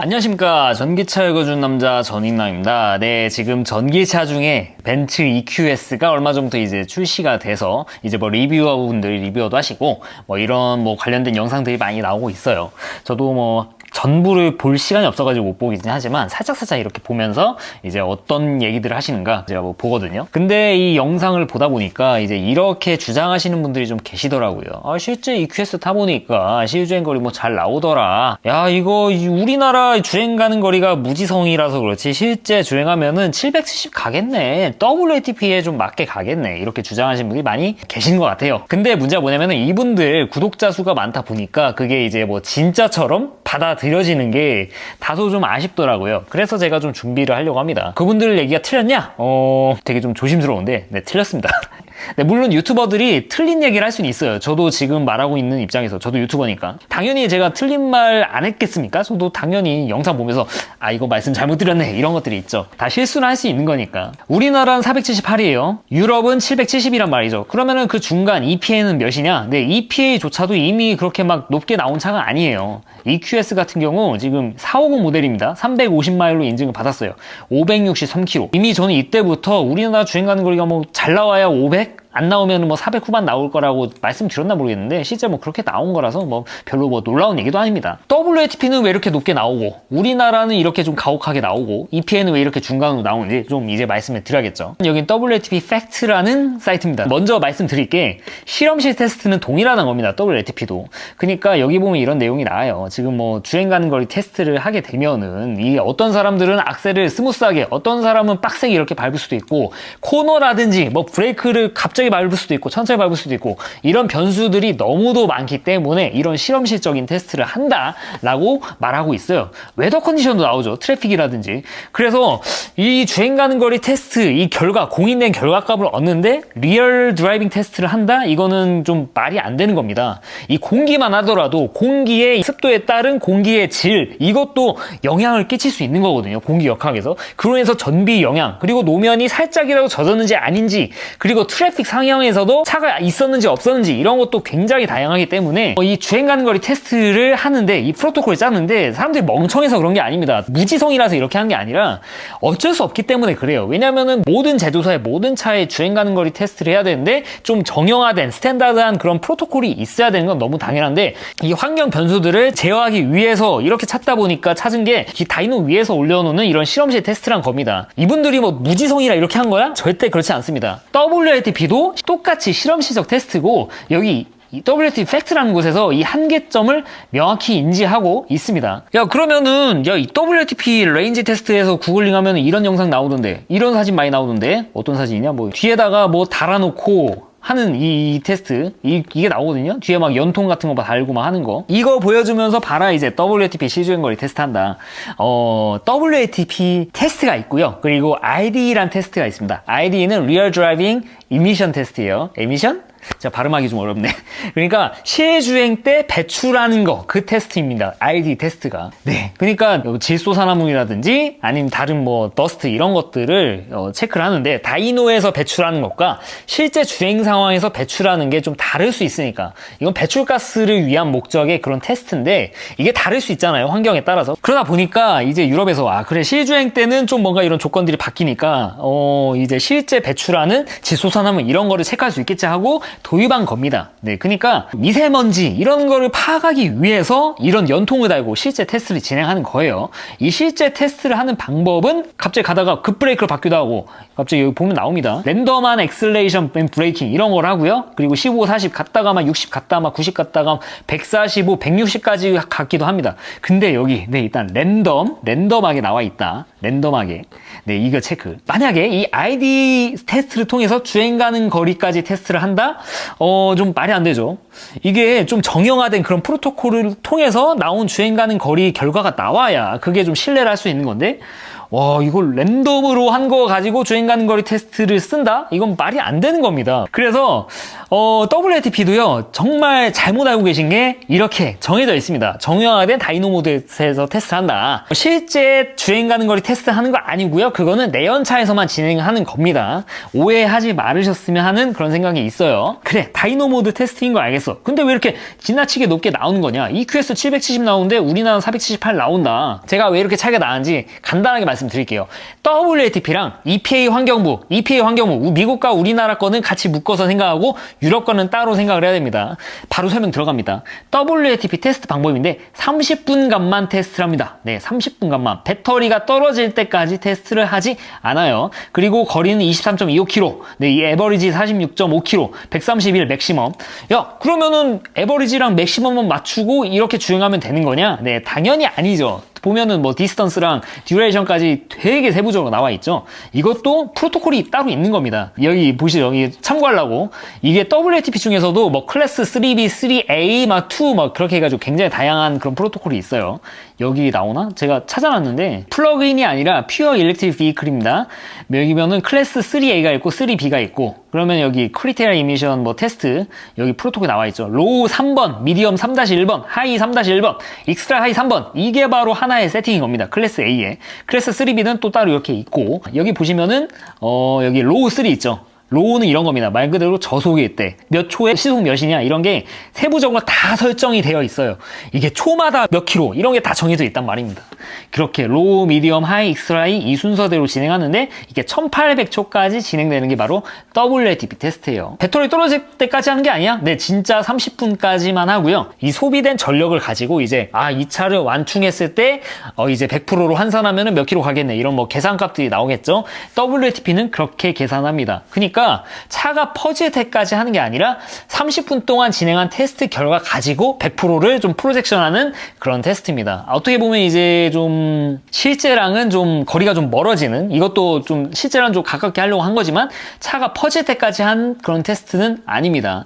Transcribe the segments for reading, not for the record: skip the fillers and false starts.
안녕하십니까. 전기차 읽어준 남자 전인남입니다. 네, 지금 전기차 중에 벤츠 EQS가 얼마 전부터 이제 출시가 돼서 이제 뭐 리뷰어분들이 리뷰어도 하시고 뭐 이런 뭐 관련된 영상들이 많이 나오고 있어요. 저도 뭐 전부를 볼 시간이 없어가지고 못 보긴 하지만 살짝살짝 이렇게 보면서 이제 어떤 얘기들을 하시는가 제가 뭐 보거든요. 근데 이 영상을 보다 보니까 이제 이렇게 주장하시는 분들이 좀 계시더라고요. 실제 EQS 타보니까 실주행거리 뭐 잘 나오더라. 야, 이거 우리나라 주행 가는 거리가 무지성이라서 그렇지 실제 주행하면은 770 가겠네. WLTP에 좀 맞게 가겠네. 이렇게 주장하시는 분들이 많이 계신 것 같아요. 근데 문제가 뭐냐면은 이분들 구독자 수가 많다 보니까 그게 이제 뭐 진짜처럼 받아들여지는 게 다소 좀 아쉽더라고요. 그래서 제가 좀 준비를 하려고 합니다. 그분들 얘기가 틀렸냐? 되게 좀 조심스러운데 네, 틀렸습니다. 네, 물론 유튜버들이 틀린 얘기를 할 수는 있어요. 저도 지금 말하고 있는 입장에서 저도 유튜버니까 당연히 제가 틀린 말 안 했겠습니까? 저도 당연히 영상 보면서 이거 말씀 잘못 드렸네 이런 것들이 있죠. 다 실수는 할 수 있는 거니까. 우리나라는 478이에요. 유럽은 770이란 말이죠. 그러면은 그 중간 EPA는 몇이냐? 네, EPA조차도 이미 그렇게 막 높게 나온 차가 아니에요. EQS 같은 경우 지금 450 모델입니다. 350마일로 인증을 받았어요. 563km. 이미 저는 이때부터 우리나라 주행 가는 거리가 뭐 잘 나와야 500? 안 나오면 뭐 400 후반 나올 거라고 말씀드렸나 모르겠는데 실제 뭐 그렇게 나온 거라서 뭐 별로 뭐 놀라운 얘기도 아닙니다. WLTP는 왜 이렇게 높게 나오고 우리나라는 이렇게 좀 가혹하게 나오고 EPA는 왜 이렇게 중간으로 나오는지 좀 이제 말씀을 드려야겠죠. 여긴 WLTP Fact라는 사이트입니다. 먼저 말씀드릴게 실험실 테스트는 동일하다는 겁니다. WLTP도. 그러니까 여기 보면 이런 내용이 나와요. 지금 뭐 주행 가는 거리 테스트를 하게 되면은 이 어떤 사람들은 악셀을 스무스하게 어떤 사람은 빡세게 이렇게 밟을 수도 있고 코너라든지 뭐 브레이크를 갑자기 밟을 수도 있고 천천히 밟을 수도 있고 이런 변수들이 너무도 많기 때문에 이런 실험실적인 테스트를 한다라고 말하고 있어요. 웨더 컨디션도 나오죠. 트래픽이라든지. 그래서 이 주행 가는 거리 테스트 이 결과 공인된 결과값을 얻는데 리얼 드라이빙 테스트를 한다? 이거는 좀 말이 안 되는 겁니다. 이 공기만 하더라도 공기의 습도에 따른 공기의 질 이것도 영향을 끼칠 수 있는 거거든요. 공기 역학에서. 그로 인해서 전비 영향 그리고 노면이 살짝이라도 젖었는지 아닌지 그리고 트래픽 상황에서도 차가 있었는지 없었는지 이런 것도 굉장히 다양하기 때문에 이 주행 가는 거리 테스트를 하는데 이 프로토콜을 짜는데 사람들이 멍청해서 그런 게 아닙니다. 무지성이라서 이렇게 한 게 아니라 어쩔 수 없기 때문에 그래요. 왜냐면은 모든 제조사의 모든 차에 주행 가는 거리 테스트를 해야 되는데 좀 정형화된 스탠다드한 그런 프로토콜이 있어야 되는 건 너무 당연한데 이 환경 변수들을 제어하기 위해서 이렇게 찾다 보니까 찾은 게 이 다이노 위에서 올려놓는 이런 실험실 테스트란 겁니다. 이분들이 뭐 무지성이라 이렇게 한 거야? 절대 그렇지 않습니다. WLTP도 똑같이 실험실적 테스트고 여기 이 WLTP 팩트라는 곳에서 이 한계점을 명확히 인지하고 있습니다. 야, 그러면은 이 WLTP 레인지 테스트에서 구글링 하면 이런 영상 나오던데 이런 사진 많이 나오던데 어떤 사진이냐 뭐 뒤에다가 뭐 달아놓고 하는 이 테스트 이게 나오거든요. 뒤에 막 연통 같은 거 막 달고 막 하는 거 이거 보여주면서 봐라 이제 WLTP 실주행거리 테스트 한다. WLTP 테스트가 있고요. 그리고 RDE란 테스트가 있습니다. RDE는 Real Driving Emission 테스트예요. 에미션? 제가 발음하기 좀 어렵네. 그러니까 실주행 때 배출하는 거 그 테스트입니다. RD 테스트가. 네. 그러니까 질소산화물이라든지 아니면 다른 뭐 더스트 이런 것들을 체크를 하는데 다이노에서 배출하는 것과 실제 주행 상황에서 배출하는 게 좀 다를 수 있으니까 이건 배출가스를 위한 목적의 그런 테스트인데 이게 다를 수 있잖아요. 환경에 따라서. 그러다 보니까 이제 유럽에서 그래 실주행 때는 좀 뭔가 이런 조건들이 바뀌니까 이제 실제 배출하는 질소산화물 이런 거를 체크할 수 있겠지 하고 도입한 겁니다. 네, 그러니까 미세먼지 이런 거를 파악하기 위해서 이런 연통을 달고 실제 테스트를 진행하는 거예요. 이 실제 테스트를 하는 방법은 갑자기 가다가 급브레이크를 받기도 하고 갑자기 여기 보면 나옵니다. 랜덤한 엑셀레이션 브레이킹 이런 걸 하고요. 그리고 15, 40 갔다가 막 60 갔다가 막 90 갔다가 145, 160까지 갔기도 합니다. 근데 여기 일단 랜덤하게 나와 있다. 랜덤하게. 네, 이거 체크. 만약에 이 ID 테스트를 통해서 주행 가는 거리까지 테스트를 한다? 좀 말이 안 되죠. 이게 좀 정형화된 그런 프로토콜을 통해서 나온 주행 가는 거리 결과가 나와야 그게 좀 신뢰를 할 수 있는 건데 와, 이걸 랜덤으로 한 거 가지고 주행 가는 거리 테스트를 쓴다? 이건 말이 안 되는 겁니다. 그래서 WLTP도요, 정말 잘못 알고 계신 게 이렇게 정해져 있습니다. 정형화된 다이노 모드에서 테스트한다. 실제 주행 가는 거리 테스트하는 거 아니고요. 그거는 내연차에서만 진행하는 겁니다. 오해하지 말으셨으면 하는 그런 생각이 있어요. 그래, 다이노 모드 테스트인 거 알겠어. 근데 왜 이렇게 지나치게 높게 나오는 거냐? EQS 770 나오는데 우리나라는 478 나온다. 제가 왜 이렇게 차이가 나는지 간단하게 말씀드릴게요. WLTP랑 EPA 환경부, 미국과 우리나라 거는 같이 묶어서 생각하고 유럽 거는 따로 생각을 해야 됩니다. 바로 설명 들어갑니다. WLTP 테스트 방법인데 30분간만 테스트를 합니다. 네, 30분간만. 배터리가 떨어질 때까지 테스트를 하지 않아요. 그리고 거리는 23.25km, 네, 이 에버리지 46.5km, 131 맥시멈. 야, 그러면은 에버리지랑 맥시멈만 맞추고 이렇게 주행하면 되는 거냐? 네, 당연히 아니죠. 보면은 뭐 디스턴스랑 듀레이션까지 되게 세부적으로 나와 있죠. 이것도 프로토콜이 따로 있는 겁니다. 여기 보시죠. 여기 참고하려고. 이게 WLTP 중에서도 뭐 클래스 3B, 3A, 막 2, 막 그렇게 해가지고 굉장히 다양한 그런 프로토콜이 있어요. 여기 나오나? 제가 찾아놨는데 플러그인이 아니라 퓨어 일렉트릭 비클입니다. 여기면은 클래스 3A가 있고 3B가 있고, 그러면 여기 크리테리아 이미션 뭐 테스트 여기 프로토콜 나와 있죠. 로우 3번, 미디엄 3-1번, 하이 3-1번, 익스트라 하이 3번. 이게 바로 하나의 세팅인 겁니다. 클래스 A에. 클래스 3B는 또 따로 이렇게 있고, 여기 보시면은 여기 로우 3 있죠. 로우는 이런 겁니다. 말 그대로 저속일 때 몇 초에 시속 몇이냐 이런 게 세부적으로 다 설정이 되어 있어요. 이게 초마다 몇 킬로 이런 게 다 정해져 있단 말입니다. 그렇게 로우, 미디엄, 하이, 익스트라 하이 이 순서대로 진행하는데 이게 1800초까지 진행되는 게 바로 WLTP 테스트예요. 배터리 떨어질 때까지 하는 게 아니야? 네, 진짜 30분까지만 하고요. 이 소비된 전력을 가지고 이제 이 차를 완충했을 때 이제 100%로 환산하면 몇 킬로 가겠네 이런 뭐 계산값들이 나오겠죠. WLTP는 그렇게 계산합니다. 그러니까 차가 퍼질 때까지 하는 게 아니라 30분 동안 진행한 테스트 결과 가지고 100%를 좀 프로젝션하는 그런 테스트입니다. 어떻게 보면 이제 좀 실제랑은 좀 거리가 좀 멀어지는, 이것도 좀 실제랑 좀 가깝게 하려고 한 거지만 차가 퍼질 때까지 한 그런 테스트는 아닙니다.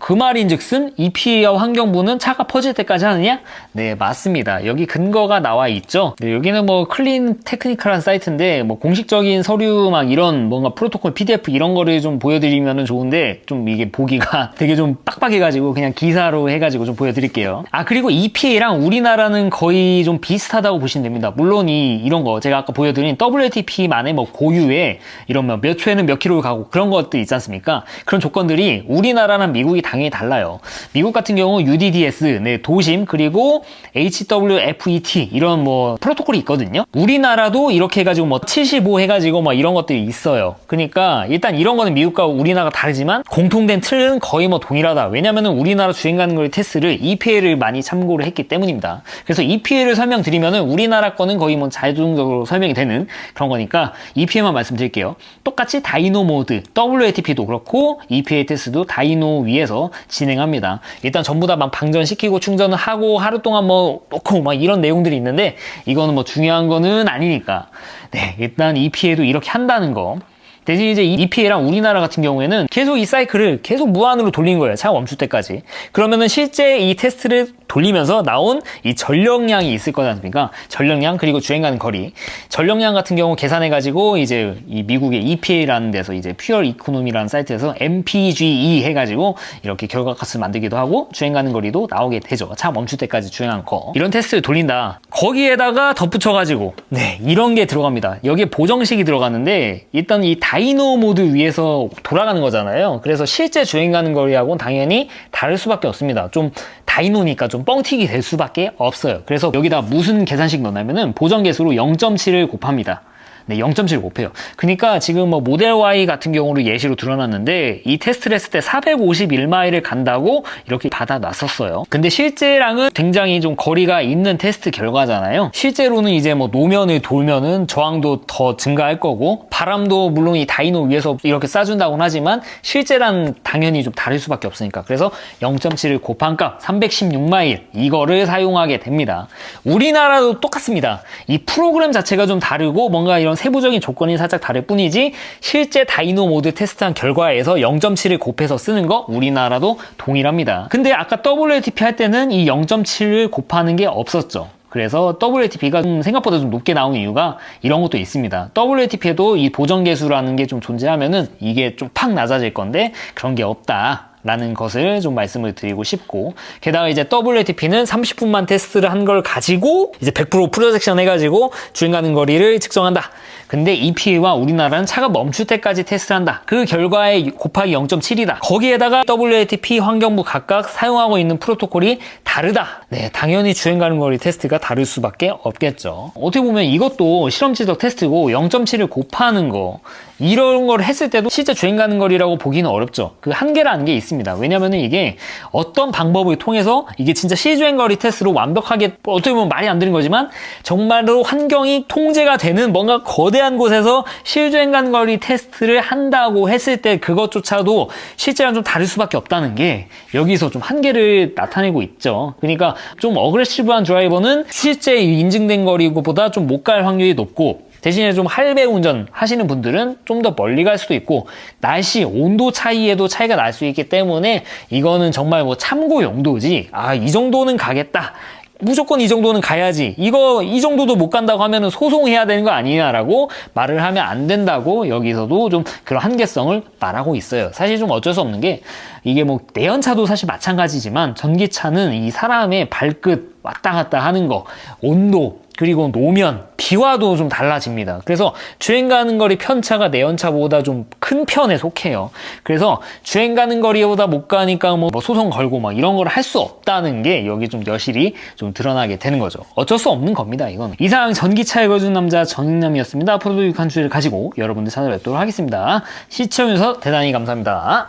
그 말인즉슨 EPA와 환경부는 차가 퍼질 때까지 하느냐? 네, 맞습니다. 여기 근거가 나와 있죠. 네, 여기는 뭐 클린 테크니컬한 사이트인데 뭐 공식적인 서류 막 이런 뭔가 프로토콜 PDF 이런 거를 좀 보여드리면 좋은데 좀 이게 보기가 되게 좀 빡빡해가지고 그냥 기사로 해가지고 좀 보여드릴게요. 그리고 EPA랑 우리나라는 거의 좀 비슷하다고 보시면 됩니다. 물론 이런 거 제가 아까 보여드린 WLTP만의 뭐 고유의 이런 몇 초에는 몇 킬로를 가고 그런 것들 있지 않습니까? 그런 조건들이 우리나라랑 미국이 당연히 달라요. 미국 같은 경우 UDDS, 네, 도심, 그리고 HWFET 이런 뭐 프로토콜이 있거든요. 우리나라도 이렇게 해가지고 뭐 75 해가지고 뭐 이런 것들이 있어요. 그러니까 일단 이런 거는 미국과 우리나라가 다르지만 공통된 틀은 거의 뭐 동일하다. 왜냐면은 우리나라 주행 가는 거리 테스트를 EPA를 많이 참고를 했기 때문입니다. 그래서 EPA를 설명드리면은 우리나라 거는 거의 뭐 자동적으로 설명이 되는 그런 거니까 EPA만 말씀드릴게요. 똑같이 다이노 모드, WLTP도 그렇고 EPA 테스트도 다이노 위에서 진행합니다. 일단 전부 다 막 방전시키고 충전을 하고 하루 동안 뭐 놓고 막 이런 내용들이 있는데 이거는 뭐 중요한 거는 아니니까. 네, 일단 EPA도 이렇게 한다는 거. 대신 이제 EPA랑 우리나라 같은 경우에는 계속 이 사이클을 계속 무한으로 돌린 거예요. 차가 멈출 때까지. 그러면은 실제 이 테스트를 돌리면서 나온 이 전력량이 있을 거지 않습니까? 전력량 그리고 주행 가는 거리. 전력량 같은 경우 계산해가지고 이제 이 미국의 EPA라는 데서 이제 퓨어 이코노미라는 사이트에서 MPGE 해가지고 이렇게 결과값을 만들기도 하고 주행 가는 거리도 나오게 되죠. 차 멈출 때까지 주행한 거. 이런 테스트를 돌린다. 거기에다가 덧붙여가지고 네, 이런 게 들어갑니다. 여기에 보정식이 들어가는데 일단 이 다이노 모드 위에서 돌아가는 거잖아요. 그래서 실제 주행 가는 거리하고는 당연히 다를 수밖에 없습니다. 좀 다이노니까 좀 뻥튀기 될 수밖에 없어요. 그래서 여기다 무슨 계산식 넣냐면은 보정계수로 0.7을 곱합니다. 네, 0.7 곱해요. 그러니까 지금 뭐 모델 Y 같은 경우로 예시로 드러났는데 이 테스트를 했을 때 451마일을 간다고 이렇게 받아놨었어요. 근데 실제랑은 굉장히 좀 거리가 있는 테스트 결과잖아요. 실제로는 이제 뭐 노면을 돌면은 저항도 더 증가할 거고 바람도 물론 이 다이노 위에서 이렇게 쏴준다고는 하지만 실제랑 당연히 좀 다를 수밖에 없으니까 그래서 0.7을 곱한 값 316마일 이거를 사용하게 됩니다. 우리나라도 똑같습니다. 이 프로그램 자체가 좀 다르고 뭔가 이런 세부적인 조건이 살짝 다를 뿐이지 실제 다이노 모드 테스트한 결과에서 0.7을 곱해서 쓰는 거 우리나라도 동일합니다. 근데 아까 WLTP 할 때는 이 0.7을 곱하는 게 없었죠. 그래서 WLTP가 생각보다 좀 높게 나온 이유가 이런 것도 있습니다. WLTP에도 이 보정계수라는 게 좀 존재하면은 이게 좀 팍 낮아질 건데 그런 게 없다. 라는 것을 좀 말씀을 드리고 싶고, 게다가 이제 WLTP는 30분만 테스트를 한 걸 가지고 이제 100% 프로젝션 해가지고 주행 가는 거리를 측정한다. 근데 EPA와 우리나라는 차가 멈출 때까지 테스트한다. 그 결과에 곱하기 0.7이다. 거기에다가 WLTP 환경부 각각 사용하고 있는 프로토콜이 다르다. 네, 당연히 주행 가는 거리 테스트가 다를 수밖에 없겠죠. 어떻게 보면 이것도 실험지적 테스트고 0.7을 곱하는 거, 이런 걸 했을 때도 실제 주행 가는 거리라고 보기는 어렵죠. 그 한계라는 게 있습니다. 왜냐면은 이게 어떤 방법을 통해서 이게 진짜 시주행 거리 테스트로 완벽하게, 어떻게 보면 말이 안 되는 거지만 정말로 환경이 통제가 되는 뭔가 거대한 곳에서 실주행 가는 거리 테스트를 한다고 했을 때 그것조차도 실제랑 좀 다를 수밖에 없다는 게 여기서 좀 한계를 나타내고 있죠. 그러니까 좀 어그레시브한 드라이버는 실제 인증된 거리보다 좀 못 갈 확률이 높고, 대신에 좀 할배 운전 하시는 분들은 좀 더 멀리 갈 수도 있고, 날씨, 온도 차이에도 차이가 날 수 있기 때문에 이거는 정말 뭐 참고 용도지, 이 정도는 가겠다, 무조건 이 정도는 가야지, 이 정도도 못 간다고 하면은 소송해야 되는 거 아니냐라고 말을 하면 안 된다고 여기서도 좀 그런 한계성을 말하고 있어요. 사실 좀 어쩔 수 없는 게, 이게 뭐 내연차도 사실 마찬가지지만 전기차는 이 사람의 발끝 왔다 갔다 하는 거, 온도, 그리고 노면, 비와도 좀 달라집니다. 그래서 주행 가는 거리 편차가 내연차보다 좀 큰 편에 속해요. 그래서 주행 가는 거리보다 못 가니까 뭐 소송 걸고 막 이런 걸 할 수 없다는 게 여기 좀 여실히 좀 드러나게 되는 거죠. 어쩔 수 없는 겁니다, 이건. 이상 전기차 읽어준 남자 전인남이었습니다. 앞으로도 유익한 주제를 가지고 여러분들 찾아뵙도록 하겠습니다. 시청해주셔서 대단히 감사합니다.